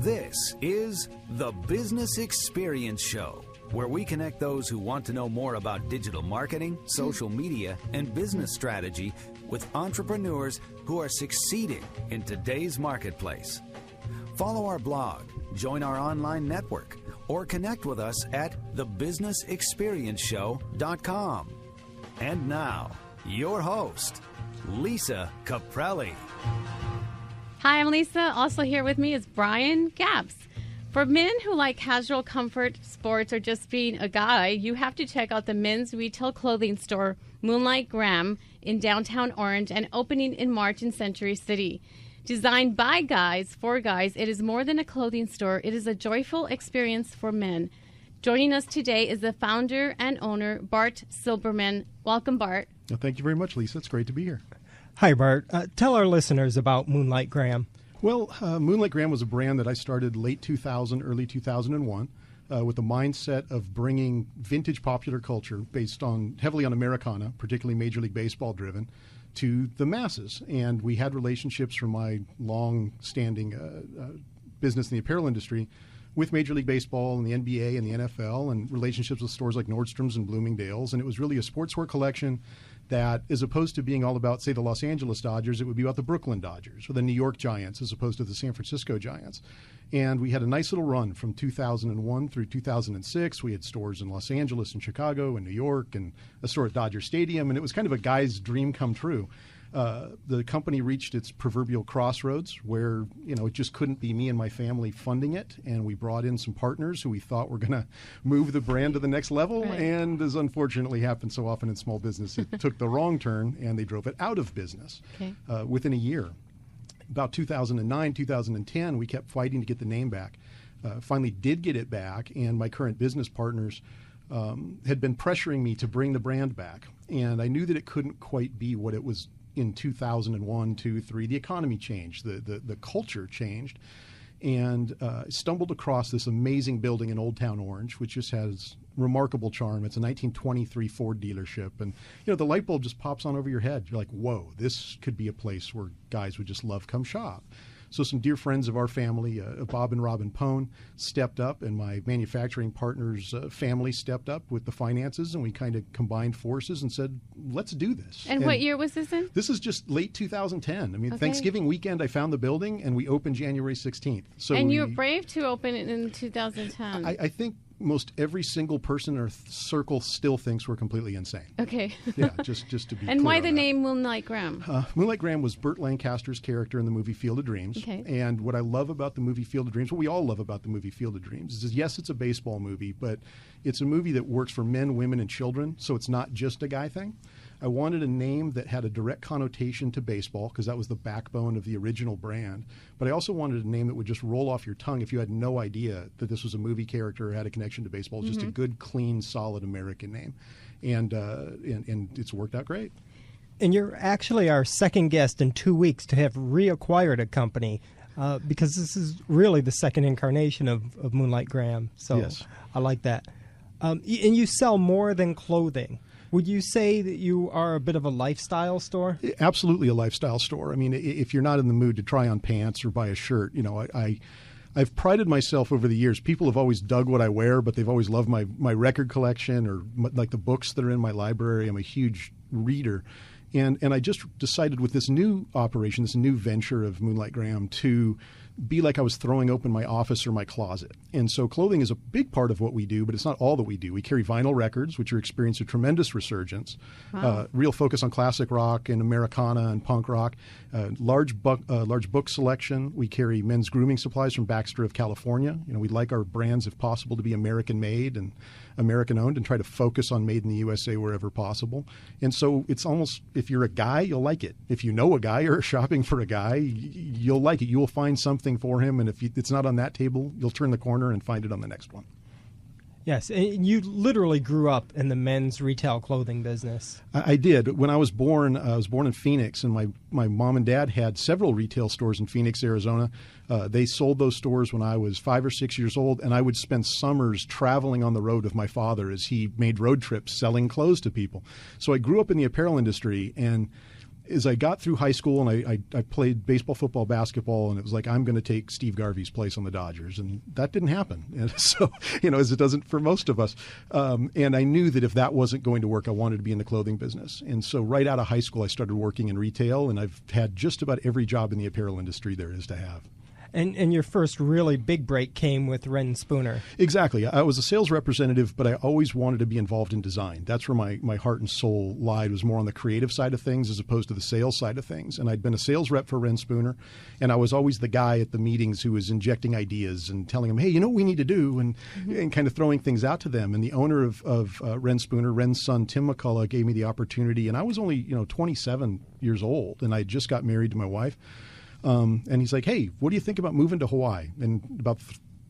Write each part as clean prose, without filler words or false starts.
This is the Business Experience Show, where we connect those who want to know more about digital marketing, social media, and business strategy with entrepreneurs who are succeeding in today's marketplace. Follow our blog, join our online network, or connect with us at thebusinessexperienceshow.com. And now, your host, Lisa Caprelli. Hi, I'm Lisa. Also here with me is Brian Gaps. For men who like casual comfort, sports, or just being a guy, you have to check out the men's retail clothing store, Moonlight Graham, in downtown Orange and opening in March in Century City. Designed by guys, for guys, it is more than a clothing store. It is a joyful experience for men. Joining us today is the founder and owner, Bart Silberman. Welcome, Bart. Well, thank you very much, Lisa. It's great to be here. Hi, Bart. Tell our listeners about Moonlight Graham. Well, Moonlight Graham was a brand that I started late 2000, early 2001, with the mindset of bringing vintage popular culture based heavily on Americana, particularly Major League Baseball driven, to the masses. And we had relationships from my long-standing business in the apparel industry with Major League Baseball and the NBA and the NFL, and relationships with stores like Nordstrom's and Bloomingdale's. And it was really a sportswear collection that, as opposed to being all about, say, the Los Angeles Dodgers, it would be about the Brooklyn Dodgers or the New York Giants as opposed to the San Francisco Giants. And we had a nice little run from 2001 through 2006. We had stores in Los Angeles and Chicago and New York and a store at Dodger Stadium. And it was kind of a guy's dream come true. The company reached its proverbial crossroads where, it just couldn't be me and my family funding it. And we brought in some partners who we thought were going to move the brand to the next level. Right. And as unfortunately happens so often in small business, it took the wrong turn and they drove it out of business within a year. About 2009, 2010, we kept fighting to get the name back. Finally did get it back. And my current business partners had been pressuring me to bring the brand back. And I knew that it couldn't quite be what it was in 2001, 2, 3. The economy changed, the culture changed, and stumbled across this amazing building in Old Town Orange, which just has remarkable charm. It's a 1923 Ford dealership, and the light bulb just pops on over your head. You're like, whoa, this could be a place where guys would just love come shop. So some dear friends of our family, Bob and Robin Pone, stepped up, and my manufacturing partner's family stepped up with the finances, and we kind of combined forces and said, let's do this. And what year was this in? This is just late 2010. I mean, Thanksgiving weekend, I found the building, and we opened January 16th. So and you were brave to open it in 2010. I think most every single person in our circle still thinks we're completely insane. Okay. Yeah, just to be And clear why on the that. name Moonlight Graham? Moonlight Graham was Burt Lancaster's character in the movie Field of Dreams. Okay. And what I love about the movie Field of Dreams, what we all love about the movie Field of Dreams, is yes, it's a baseball movie, but it's a movie that works for men, women, and children, so it's not just a guy thing. I wanted a name that had a direct connotation to baseball because that was the backbone of the original brand. But I also wanted a name that would just roll off your tongue if you had no idea that this was a movie character or had a connection to baseball. Just a good, clean, solid American name. And it's worked out great. And you're actually our second guest in 2 weeks to have reacquired a company because this is really the second incarnation of Moonlight Graham. So yes. I like that. And you sell more than clothing. Would you say that you are a bit of a lifestyle store? Absolutely a lifestyle store. I mean, if you're not in the mood to try on pants or buy a shirt, I've prided myself over the years. People have always dug what I wear, but they've always loved my record collection or like the books that are in my library. I'm a huge reader. And I just decided with this new operation, this new venture of Moonlight Graham, to be like I was throwing open my office or my closet. And so clothing is a big part of what we do, but it's not all that we do. We carry vinyl records, which are experiencing a tremendous resurgence. Wow. Real focus on classic rock and Americana and punk rock. Large book selection. We carry men's grooming supplies from Baxter of California. We'd like our brands, if possible, to be American made and American owned, and try to focus on made in the USA wherever possible. And so it's almost, if you're a guy, you'll like it. If you know a guy or are shopping for a guy, you'll like it. You will find something for him, and if it's not on that table, you'll turn the corner and find it on the next one. Yes, and you literally grew up in the men's retail clothing business. I did. When I was born in Phoenix, and my mom and dad had several retail stores in Phoenix, Arizona. They sold those stores when I was 5 or 6 years old, and I would spend summers traveling on the road with my father as he made road trips selling clothes to people. So I grew up in the apparel industry, and as I got through high school and I played baseball, football, basketball, and it was like, I'm going to take Steve Garvey's place on the Dodgers. And that didn't happen. And so, as it doesn't for most of us. And I knew that if that wasn't going to work, I wanted to be in the clothing business. And so right out of high school, I started working in retail, and I've had just about every job in the apparel industry there is to have. And your first really big break came with Ren Spooner. Exactly. I was a sales representative, but I always wanted to be involved in design. That's where my heart and soul lied, was more on the creative side of things as opposed to the sales side of things. And I'd been a sales rep for Ren Spooner, and I was always the guy at the meetings who was injecting ideas and telling them, hey, you know what we need to do, and kind of throwing things out to them. And the owner of Ren Spooner, Ren's son, Tim McCullough, gave me the opportunity. And I was only 27 years old, and I just got married to my wife. And he's like, hey, what do you think about moving to Hawaii? And about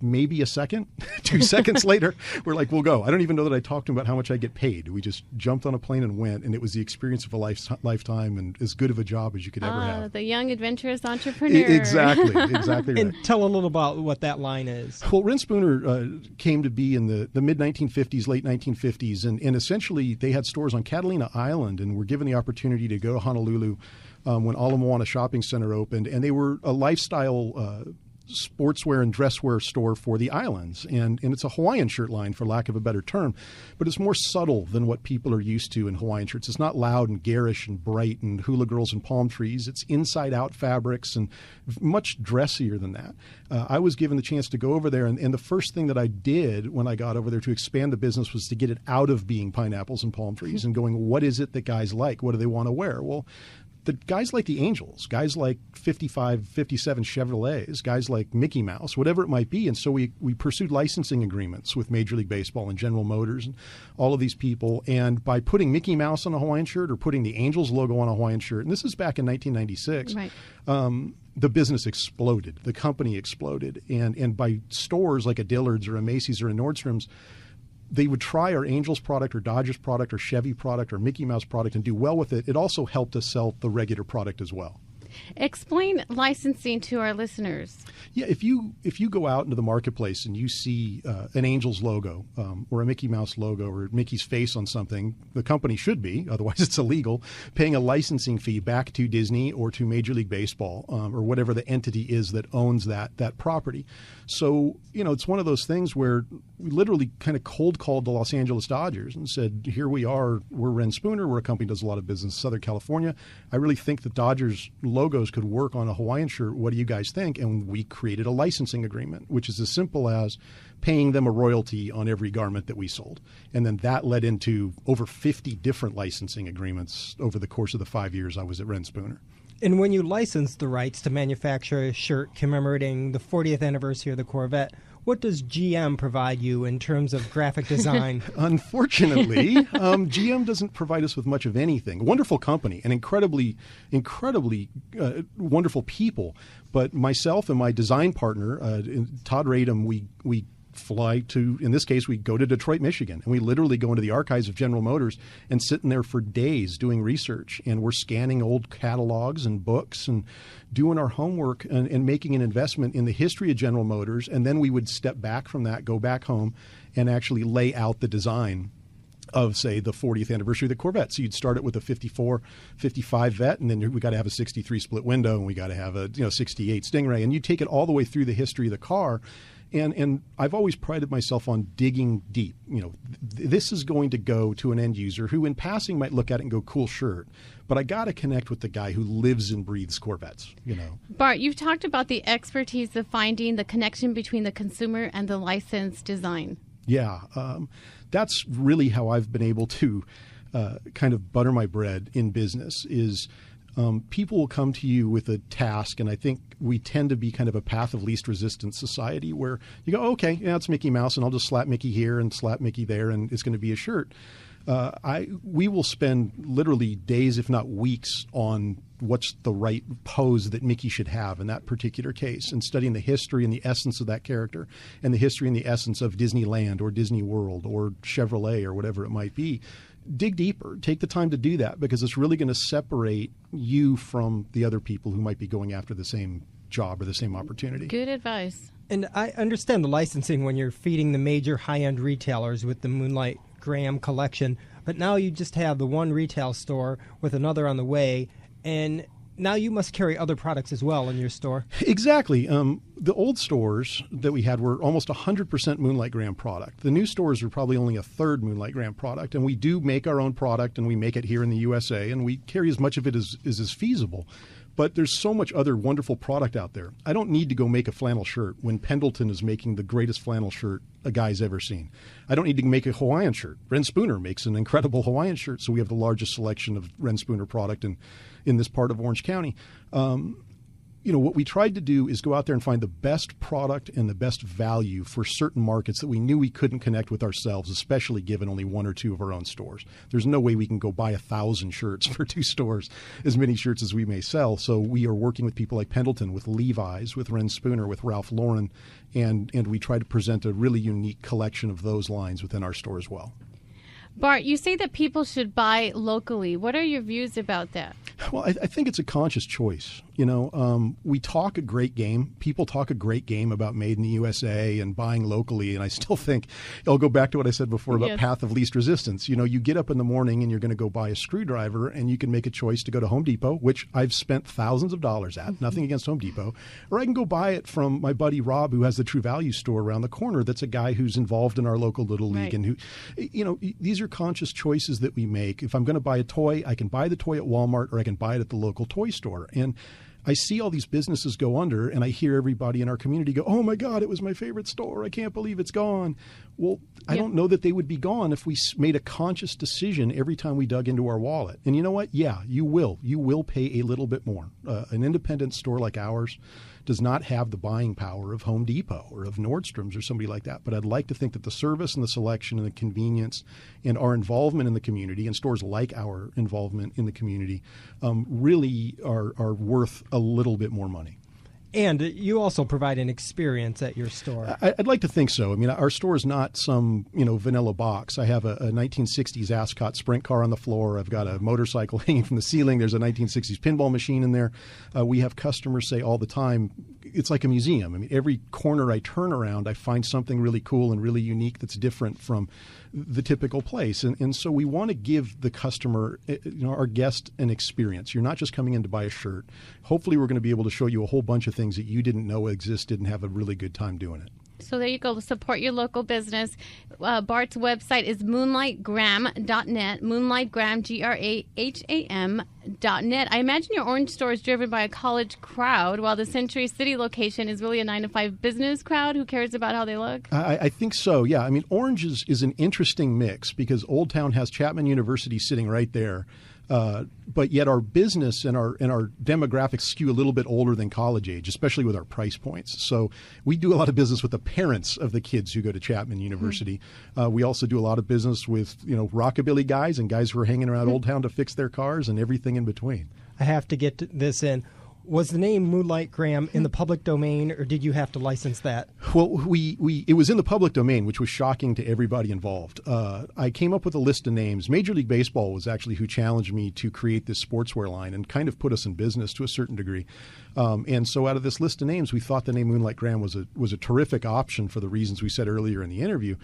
maybe a second, 2 seconds later, we're like, we'll go. I don't even know that I talked to him about how much I get paid. We just jumped on a plane and went, and it was the experience of a lifetime and as good of a job as you could ever have. The young, adventurous entrepreneur. Exactly right. And tell a little about what that line is. Well, Ren Spooner came to be in the mid-1950s, late 1950s, and essentially they had stores on Catalina Island and were given the opportunity to go to Honolulu when Ala Moana Shopping Center opened, and they were a lifestyle sportswear and dresswear store for the islands. And it's a Hawaiian shirt line, for lack of a better term, but it's more subtle than what people are used to in Hawaiian shirts. It's not loud and garish and bright and hula girls and palm trees. It's inside-out fabrics and much dressier than that. I was given the chance to go over there, and the first thing that I did when I got over there to expand the business was to get it out of being pineapples and palm trees and going, what is it that guys like? What do they want to wear? Well, the guys like the Angels, guys like 55, 57 Chevrolets, guys like Mickey Mouse, whatever it might be. And so we pursued licensing agreements with Major League Baseball and General Motors and all of these people. And by putting Mickey Mouse on a Hawaiian shirt or putting the Angels logo on a Hawaiian shirt, and this is back in 1996, right. The business exploded. The company exploded. And by stores like a Dillard's or a Macy's or a Nordstrom's, they would try our Angels product or Dodgers product or Chevy product or Mickey Mouse product and do well with it. It also helped us sell the regular product as well. Explain licensing to our listeners. Yeah, if you go out into the marketplace and you see an Angels logo or a Mickey Mouse logo or Mickey's face on something, the company should be, otherwise it's illegal, paying a licensing fee back to Disney or to Major League Baseball or whatever the entity is that owns that property. So, it's one of those things where we literally kind of cold called the Los Angeles Dodgers and said, here we are, we're Ren Spooner, we're a company that does a lot of business in Southern California. I really think the Dodgers logos could work on a Hawaiian shirt. What do you guys think? And we created a licensing agreement, which is as simple as paying them a royalty on every garment that we sold. And then that led into over 50 different licensing agreements over the course of the 5 years I was at Ren Spooner. And when you licensed the rights to manufacture a shirt commemorating the 40th anniversary of the Corvette, what does GM provide you in terms of graphic design? Unfortunately, GM doesn't provide us with much of anything. Wonderful company and incredibly wonderful people. But myself and my design partner, Todd Radom, we fly to, in this case, we go to Detroit, Michigan, and we literally go into the archives of General Motors and sit in there for days doing research. And we're scanning old catalogs and books and doing our homework and making an investment in the history of General Motors. And then we would step back from that, go back home, and actually lay out the design of, say, the 40th anniversary of the Corvette. So you'd start it with a 54, 55 Vet, and then we got to have a 63 split window, and we got to have a 68 Stingray. And you take it all the way through the history of the car. And I've always prided myself on digging deep. This is going to go to an end user who in passing might look at it and go, cool shirt. But I got to connect with the guy who lives and breathes Corvettes, Bart, you've talked about the expertise of finding the connection between the consumer and the licensed design. Yeah, that's really how I've been able to kind of butter my bread in business is people will come to you with a task, and I think we tend to be kind of a path of least resistance society where you go, okay, yeah, it's Mickey Mouse, and I'll just slap Mickey here and slap Mickey there, and it's going to be a shirt. We will spend literally days, if not weeks, on what's the right pose that Mickey should have in that particular case, and studying the history and the essence of that character, and the history and the essence of Disneyland or Disney World or Chevrolet or whatever it might be. Dig deeper. Take the time to do that because it's really going to separate you from the other people who might be going after the same job or the same opportunity. Good advice. And I understand the licensing when you're feeding the major high-end retailers with the Moonlight Graham collection, but now you just have the one retail store with another on the way, And now you must carry other products as well in your store. Exactly. The old stores that we had were almost 100% Moonlight Graham product. The new stores are probably only a third Moonlight Graham product, and we do make our own product, and we make it here in the USA, and we carry as much of it as is feasible. But there's so much other wonderful product out there. I don't need to go make a flannel shirt when Pendleton is making the greatest flannel shirt a guy's ever seen. I don't need to make a Hawaiian shirt. Ren Spooner makes an incredible Hawaiian shirt, so we have the largest selection of Ren Spooner product in this part of Orange County. What we tried to do is go out there and find the best product and the best value for certain markets that we knew we couldn't connect with ourselves, especially given only one or two of our own stores. There's no way we can go buy 1,000 shirts for 2 stores, as many shirts as we may sell. So we are working with people like Pendleton, with Levi's, with Ren Spooner, with Ralph Lauren, and we try to present a really unique collection of those lines within our store as well. Bart, you say that people should buy locally. What are your views about that? Well, I think it's a conscious choice. We talk a great game. People talk a great game about made in the USA and buying locally. And I still think, I'll go back to what I said before about path of least resistance. You get up in the morning and you're going to go buy a screwdriver, and you can make a choice to go to Home Depot, which I've spent thousands of dollars at, nothing against Home Depot, or I can go buy it from my buddy Rob, who has the True Value store around the corner. That's a guy who's involved in our local Little League. Right. And who, these are conscious choices that we make. If I'm going to buy a toy, I can buy the toy at Walmart, or I can buy it at the local toy store. And I see all these businesses go under, and I hear everybody in our community go, "Oh my God, it was my favorite store. I can't believe it's gone." Well, I don't know that they would be gone if we made a conscious decision every time we dug into our wallet. And you know what? Yeah, you will. You will pay a little bit more. An independent store like ours does not have the buying power of Home Depot or of Nordstrom's or somebody like that. But I'd like to think that the service and the selection and the convenience and our involvement in the community, and stores like our involvement in the community, really are worth a little bit more money. And you also provide an experience at your store. I'd like to think so. I mean, our store is not some, vanilla box. I have a 1960s Ascot sprint car on the floor. I've got a motorcycle hanging from the ceiling. There's a 1960s pinball machine in there. We have customers say all the time, it's like a museum. I mean, every corner I turn around, I find something really cool and really unique that's different from the typical place. And so we want to give the customer, our guest, an experience. You're not just coming in to buy a shirt. Hopefully we're going to be able to show you a whole bunch of things that you didn't know existed and have a really good time doing it. So there you go. Support your local business. Bart's website is moonlightgraham.net. Moonlightgraham, GRAHAM.net. I imagine your Orange store is driven by a college crowd, while the Century City location is really a 9-to-5 business crowd who cares about how they look. I think so, yeah. I mean, Orange is an interesting mix because Old Town has Chapman University sitting right there. But yet our business and our demographics skew a little bit older than college age, especially with our price points. So we do a lot of business with the parents of the kids who go to Chapman University. We also do a lot of business with, rockabilly guys and guys who are hanging around Old Town to fix their cars and everything in between. I have to get this in. Was the name Moonlight Graham in the public domain, or did you have to license that? Well, it was in the public domain, which was shocking to everybody involved. I came up with a list of names. Major League Baseball was actually who challenged me to create this sportswear line and kind of put us in business to a certain degree. And so out of this list of names, we thought the name Moonlight Graham was a terrific option for the reasons we said earlier in the interview.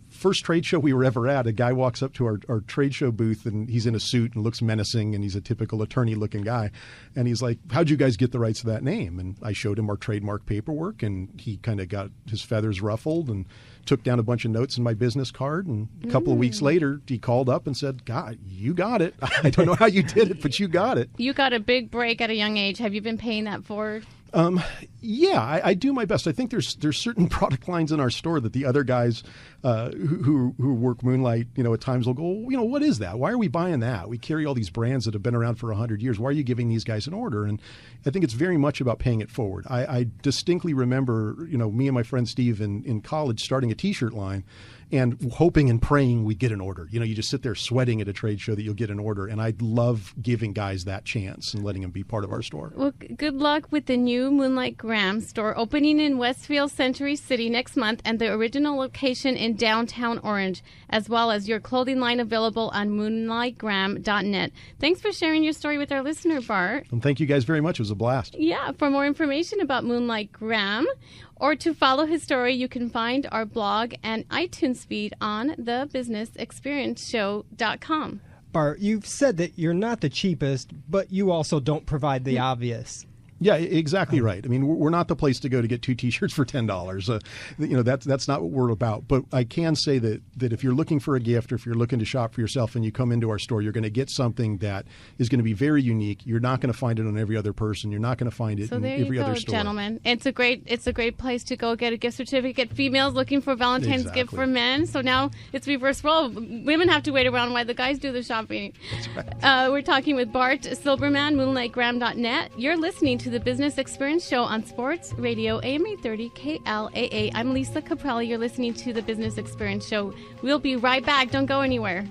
First trade show we were ever at, a guy walks up to our trade show booth, and he's in a suit and looks menacing, and he's a typical attorney-looking guy. And he's like, "How'd you guys get the rights to that name?" And I showed him our trademark paperwork, and he kind of got his feathers ruffled and took down a bunch of notes in my business card. And a couple of weeks later, he called up and said, "God, you got it. I don't know how you did it, but you got it." You got a big break at a young age. Have you been paying that forward? Yeah, I do my best. I think there's certain product lines in our store that the other guys who work Moonlight, at times will go, what is that? Why are we buying that? We carry all these brands that have been around for 100 years. Why are you giving these guys an order? And I think it's very much about paying it forward. I distinctly remember, me and my friend Steve in college starting a T-shirt line and hoping and praying we'd get an order. You just sit there sweating at a trade show that you'll get an order. And I love giving guys that chance and letting them be part of our store. Well, good luck with the new Moonlight Graham store opening in Westfield Century City next month, and the original location in downtown Orange, as well as your clothing line available on moonlightgraham.net. Thanks for sharing your story with our listener, Bart. And thank you guys very much. It was a blast. Yeah, for more information about Moonlight Graham or to follow his story, you can find our blog and iTunes feed on thebusinessexperienceshow.com. Bart, you've said that you're not the cheapest, but you also don't provide the obvious. Yeah, exactly right. I mean, we're not the place to go to get 2 T-shirts for $10. That's not what we're about. But I can say that if you're looking for a gift or if you're looking to shop for yourself and you come into our store, you're going to get something that is going to be very unique. You're not going to find it on every other person. You're not going to find it in every other store. Gentlemen. It's a great place to go get a gift certificate. Females looking for Valentine's gift for men. So now it's reverse role. Women have to wait around while the guys do the shopping. That's right. We're talking with Bart Silberman, moonlightgraham.net. You're listening to the Business Experience Show on Sports Radio AM 830 KLAA. I'm Lisa Caprelli. You're listening to the Business Experience Show. We'll be right back. Don't go anywhere.